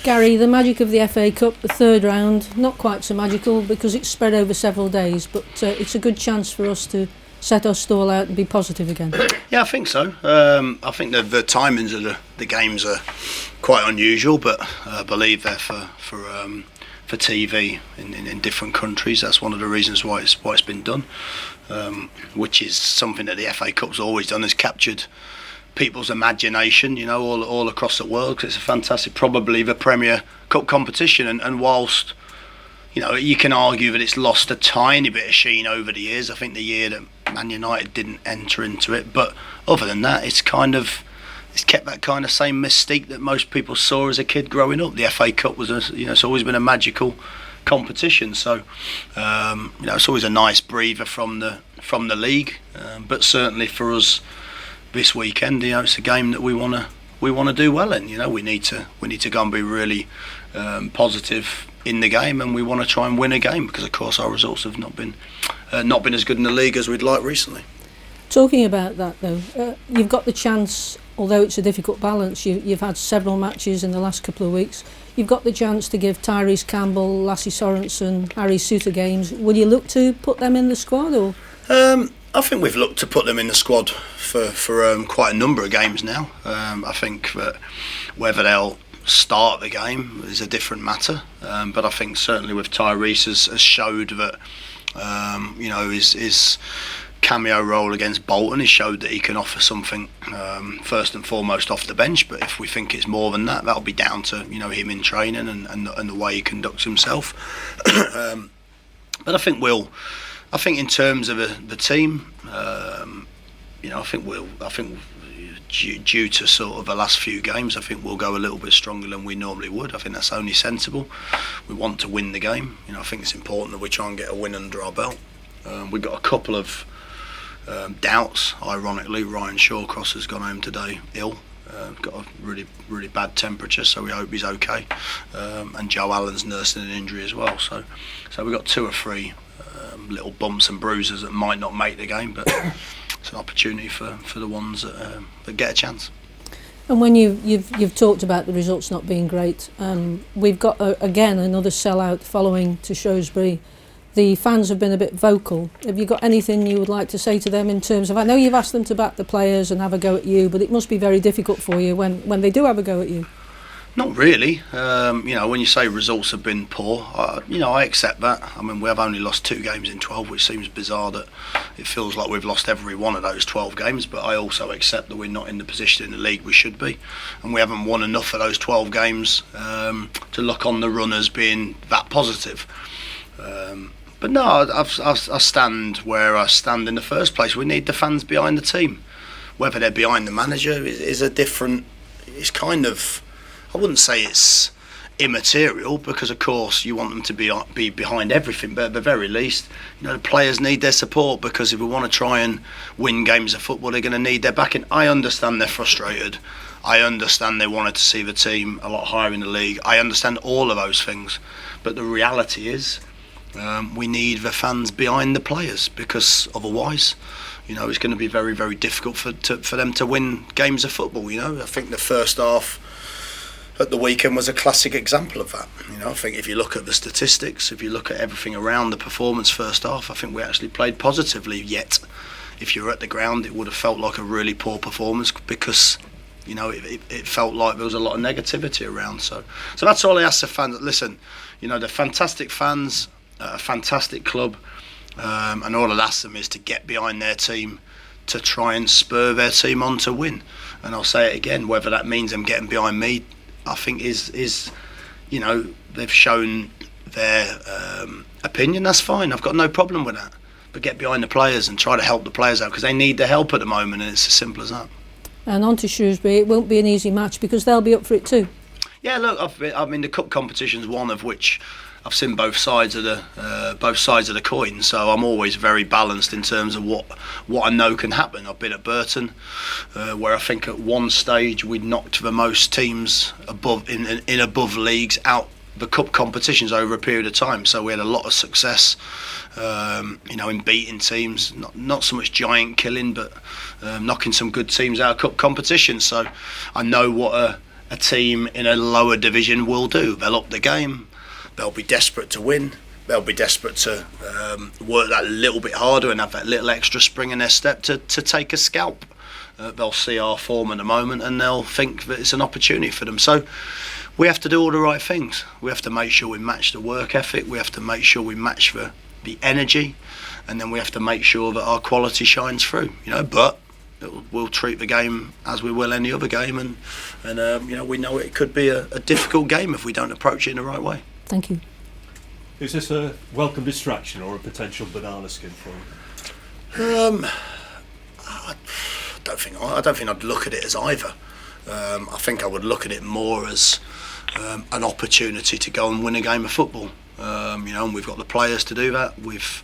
Gary, the magic of the FA Cup, the third round, not quite so magical because it's spread over several days, but it's a good chance for us to set our stall out and be positive again. Yeah, I think so. I think the timings of the games are quite unusual, but I believe they're for TV in different countries. That's one of the reasons why it's been done, which is something that the FA Cup's always done, is captured people's imagination, all across the world, because it's a fantastic, probably the Premier Cup competition, and whilst you can argue that it's lost a tiny bit of sheen over the years. I think the year that Man United didn't enter into it, but other than that, it's kept that kind of same mystique that most people saw as a kid growing up. The FA Cup was it's always been a magical competition, so it's always a nice breather from the league, but certainly for us this weekend, it's a game that we want to do well in. We need to go and be really positive in the game, and we want to try and win a game, because of course our results have not been as good in the league as we'd like recently. Talking about that though, you've got the chance, although it's a difficult balance, you've had several matches in the last couple of weeks, you've got the chance to give Tyrese Campbell, Lassie Sorensen, Harry Souttar games. Will you look to put them in the squad, or? I think we've looked to put them in the squad for quite a number of games now. I think that whether they'll start the game is a different matter, but I think certainly with Tyrese has showed that his cameo role against Bolton, he showed that he can offer something first and foremost off the bench, but if we think it's more than that, that'll be down to him in training and the way he conducts himself. But I think in terms of the team, I think due to sort of the last few games, I think we'll go a little bit stronger than we normally would. I think that's only sensible. We want to win the game. I think it's important that we try and get a win under our belt. We've got a couple of doubts. Ironically, Ryan Shawcross has gone home today ill. Got a really, really bad temperature, so we hope he's okay. And Joe Allen's nursing an injury as well. So we've got 2 or 3 little bumps and bruises that might not make the game, but it's an opportunity for the ones that get a chance. And when you've talked about the results not being great, we've got again another sellout following to Shrewsbury. The fans have been a bit vocal. Have you got anything you would like to say to them in terms of, I know you've asked them to back the players and have a go at you, but it must be very difficult for you when they do have a go at you? Not really. When you say results have been poor, I accept that. I mean, we have only lost 2 games in 12, which seems bizarre that it feels like we've lost every one of those 12 games, but I also accept that we're not in the position in the league we should be, and we haven't won enough of those 12 games to look on the run as being that positive. But no, I stand where I stand in the first place. We need the fans behind the team. Whether they're behind the manager is a different... It's kind of... I wouldn't say it's immaterial, because of course you want them to be behind everything, but at the very least, the players need their support, because if we want to try and win games of football, they're going to need their backing. I understand they're frustrated. I understand they wanted to see the team a lot higher in the league. I understand all of those things, but the reality is we need the fans behind the players, because otherwise, it's going to be very, very difficult for them to win games of football. I think the first half at the weekend was a classic example of that. I think if you look at the statistics, if you look at everything around the performance first half, I think we actually played positively. Yet, if you were at the ground, it would have felt like a really poor performance, because it felt like there was a lot of negativity around. So that's all I ask the fans. Listen, they're fantastic fans, a fantastic club, and all I ask them is to get behind their team, to try and spur their team on to win. And I'll say it again, whether that means them getting behind me, I think is they've shown their opinion. That's fine. I've got no problem with that. But get behind the players and try to help the players out, because they need the help at the moment, and it's as simple as that. And on to Shrewsbury. It won't be an easy match, because they'll be up for it too. Yeah, look, the cup competition's one of which I've seen both sides of the coin, so I'm always very balanced in terms of what I know can happen. I've been at Burton, where I think at one stage we knocked the most teams above leagues out the cup competitions over a period of time. So we had a lot of success, in beating teams. Not so much giant killing, but knocking some good teams out of cup competition. So I know what a a team in a lower division will do. They'll up the game. They'll be desperate to win. They'll be desperate to work that little bit harder and have that little extra spring in their step to take a scalp. They'll see our form at the moment and they'll think that it's an opportunity for them. So we have to do all the right things. We have to make sure we match the work ethic. We have to make sure we match the energy, and then we have to make sure that our quality shines through. But we'll treat the game as we will any other game, and we know it could be a difficult game if we don't approach it in the right way. Thank you. Is this a welcome distraction or a potential banana skin for you? I don't think I'd look at it as either. I think I would look at it more as an opportunity to go and win a game of football. And we've got the players to do that. We've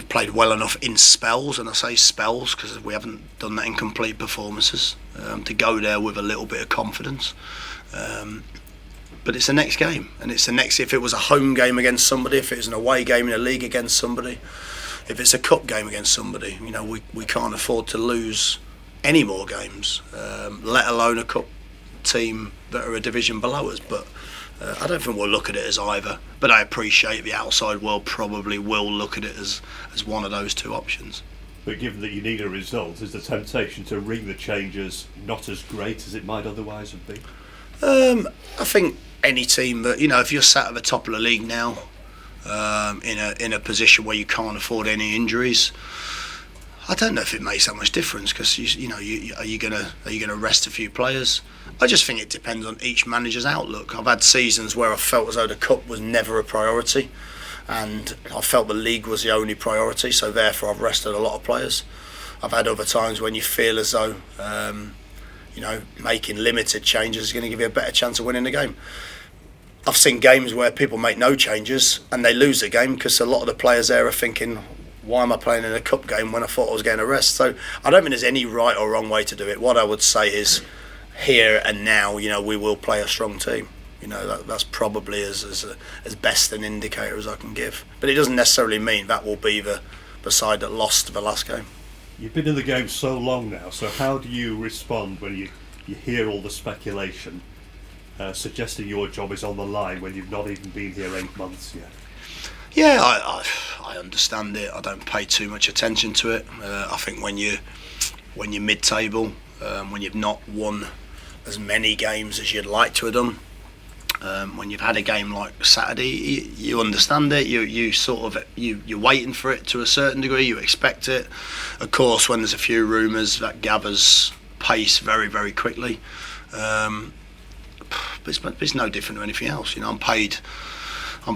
played well enough in spells, and I say spells because we haven't done that in complete performances, to go there with a little bit of confidence. But it's the next game, and it's the next. If it was a home game against somebody, if it was an away game in a league against somebody, if it's a cup game against somebody, we can't afford to lose any more games, let alone a cup team that are a division below us. But I don't think we'll look at it as either. But I appreciate the outside world probably will look at it as one of those two options. But given that you need a result, is the temptation to ring the changes not as great as it might otherwise have been? I think any team that, if you're sat at the top of the league now, in a position where you can't afford any injuries, I don't know if it makes that much difference, because are you gonna rest a few players? I just think it depends on each manager's outlook. I've had seasons where I felt as though the cup was never a priority, and I felt the league was the only priority, so therefore I've rested a lot of players. I've had other times when you feel as though making limited changes is going to give you a better chance of winning the game. I've seen games where people make no changes and they lose the game because a lot of the players there are thinking, why am I playing in a cup game when I thought I was getting a rest? So I don't think there's any right or wrong way to do it. What I would say is, here and now, we will play a strong team. That's probably as best an indicator as I can give. But it doesn't necessarily mean that will be the side that lost the last game. You've been in the game so long now, so how do you respond when you hear all the speculation suggesting your job is on the line when you've not even been here 8 months yet? Yeah, I understand it. I don't pay too much attention to it. I think when you're mid-table, when you've not won as many games as you'd like to have done, when you've had a game like Saturday, you understand it. You're waiting for it to a certain degree. You expect it. Of course, when there's a few rumours, that gathers pace very, very quickly. But it's no different to anything else. I'm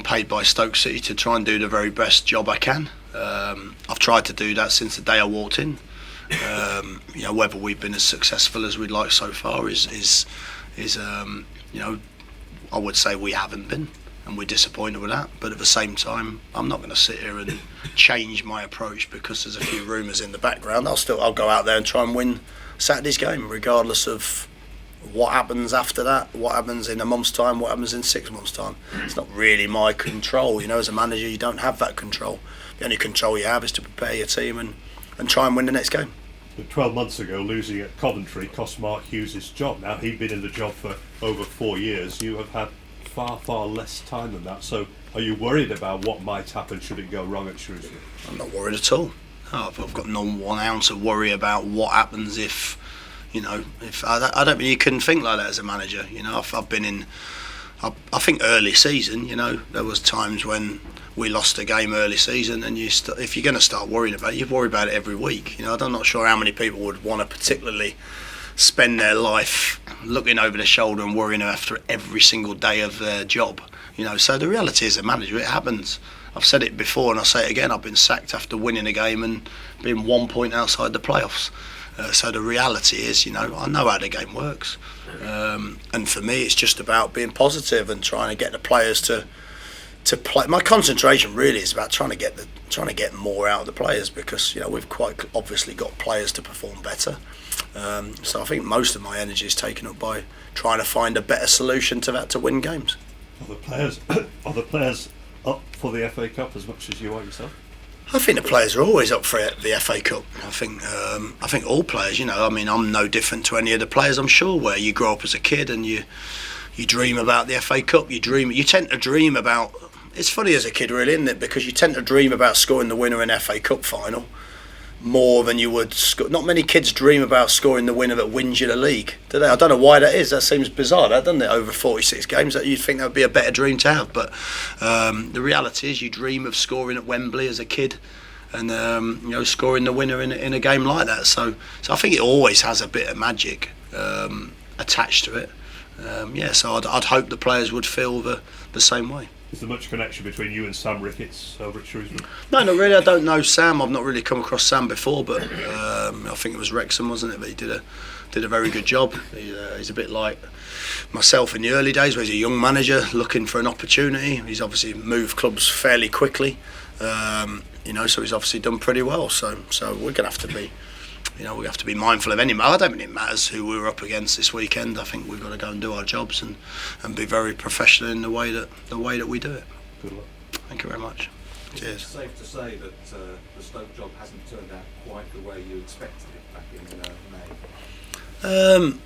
paid by Stoke City to try and do the very best job I can. I've tried to do that since the day I walked in. Whether we've been as successful as we'd like so far is I would say we haven't been, and we're disappointed with that. But at the same time, I'm not going to sit here and change my approach because there's a few rumours in the background. I'll go out there and try and win Saturday's game, regardless of what happens after that, what happens in a month's time, what happens in 6 months' time. It's not really my control. As a manager, you don't have that control. The only control you have is to prepare your team and try and win the next game. But 12 months ago, losing at Coventry cost Mark Hughes his job. Now, he'd been in the job for over 4 years. You have had far, far less time than that. So are you worried about what might happen should it go wrong at Shrewsbury? I'm not worried at all. I've got not 1 ounce of worry about what happens if I don't think you can think like that as a manager. I've been in, I think early season, there was times when we lost a game early season, and if you're going to start worrying about it, you worry about it every week. I'm not sure how many people would want to particularly spend their life looking over their shoulder and worrying after every single day of their job. So the reality is, as a manager, it happens. I've said it before and I'll say it again. I've been sacked after winning a game and being 1 point outside the playoffs. So the reality is, I know how the game works. And for me, it's just about being positive and trying to get the players to play. My concentration really is about trying to get more out of the players, because we've quite obviously got players to perform better. So I think most of my energy is taken up by trying to find a better solution to that to win games. Are the players up for the FA Cup as much as you are yourself? I think the players are always up for it, the FA Cup. I think all players, I mean, I'm no different to any of the players, I'm sure, where you grow up as a kid and you dream about the FA Cup. You tend to dream about. It's funny as a kid, really, isn't it? Because you tend to dream about scoring the winner in FA Cup final more than you would. Not many kids dream about scoring the winner that wins you the league, do they? I don't know why that is. That seems bizarre, doesn't it? Over 46 games, that you'd think that would be a better dream to have. But the reality is, you dream of scoring at Wembley as a kid, and scoring the winner in a game like that. So I think it always has a bit of magic attached to it. So I'd hope the players would feel the same way. Is there much connection between you and Sam Ricketts over at Shrewsbury? No, not really. I don't know Sam. I've not really come across Sam before, but I think it was Wrexham, wasn't it? But he did a very good job. He's a bit like myself in the early days, where he's a young manager looking for an opportunity. He's obviously moved clubs fairly quickly, so he's obviously done pretty well. So we're gonna have to be. We have to be mindful of any. I don't think it matters who we're up against this weekend. I think we've got to go and do our jobs and be very professional in the way that we do it. Good luck. Thank you very much. Cheers. It's safe to say that the Stoke job hasn't turned out quite the way you expected it back in May.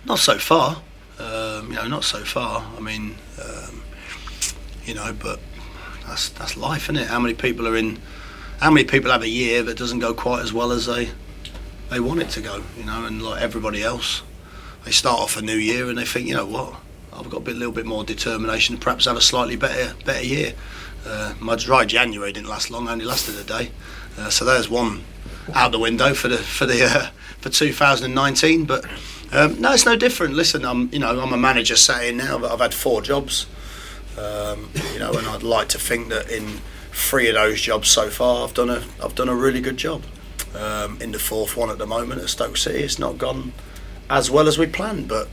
Not so far. Not so far. I mean, but that's life, isn't it? How many people have a year that doesn't go quite as well as they want it to go, and like everybody else, they start off a new year and they think, what, I've got a little bit more determination to perhaps have a slightly better year. My dry January didn't last long, only lasted a day, so there's one out the window for 2019. But no, it's no different. Listen, I'm a manager saying now that I've had 4 jobs, and I'd like to think that in 3 of those jobs so far, I've done a really good job. In the 4th one at the moment at Stoke City, it's not gone as well as we planned, but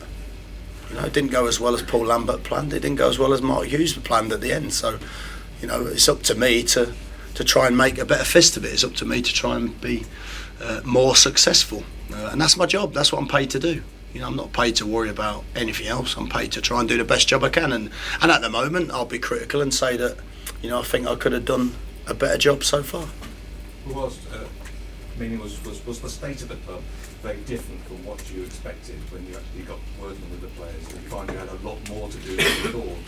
it didn't go as well as Paul Lambert planned. It didn't go as well as Mark Hughes planned at the end. So, it's up to me to try and make a better fist of it. It's up to me to try and be more successful, and that's my job. That's what I'm paid to do. I'm not paid to worry about anything else. I'm paid to try and do the best job I can, and at the moment, I'll be critical and say that. I think I could have done a better job so far. Was the state of the club very different from what you expected when you actually got working with the players? Did you find you had a lot more to do than you thought?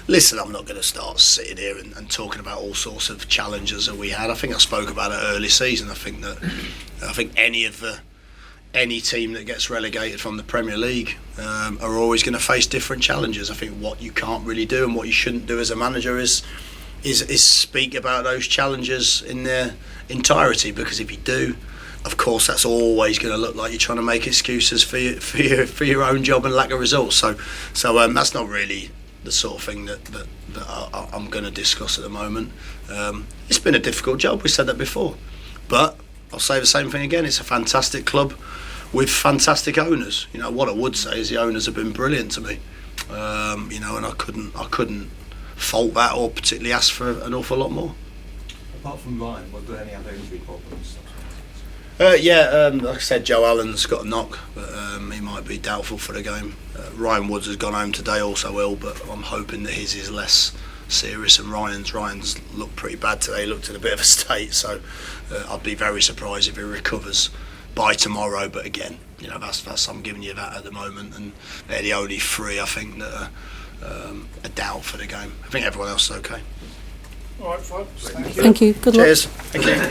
Listen, I'm not going to start sitting here and talking about all sorts of challenges that we had. I think I spoke about it early season. I think any team that gets relegated from the Premier League are always going to face different challenges. I think what you can't really do and what you shouldn't do as a manager is speak about those challenges in their entirety, because if you do, of course, that's always going to look like you're trying to make excuses for your own job and lack of results. So that's not really the sort of thing that I'm going to discuss at the moment. It's been a difficult job. We said that before, but I'll say the same thing again. It's a fantastic club with fantastic owners. What I would say is the owners have been brilliant to me. And I couldn't fault that or particularly ask for an awful lot more. Apart from Ryan, were there any other injury problems? Like I said, Joe Allen's got a knock, but he might be doubtful for the game. Ryan Woods has gone home today, also ill, but I'm hoping that his is less serious than Ryan's looked pretty bad today. He looked in a bit of a state, so I'd be very surprised if he recovers by tomorrow. But again, that's I'm giving you that at the moment, and they're the only 3 I think that are a doubt for the game. I think everyone else is okay. All right, folks. Thank you. Thank you. Good luck. Cheers. Thank you.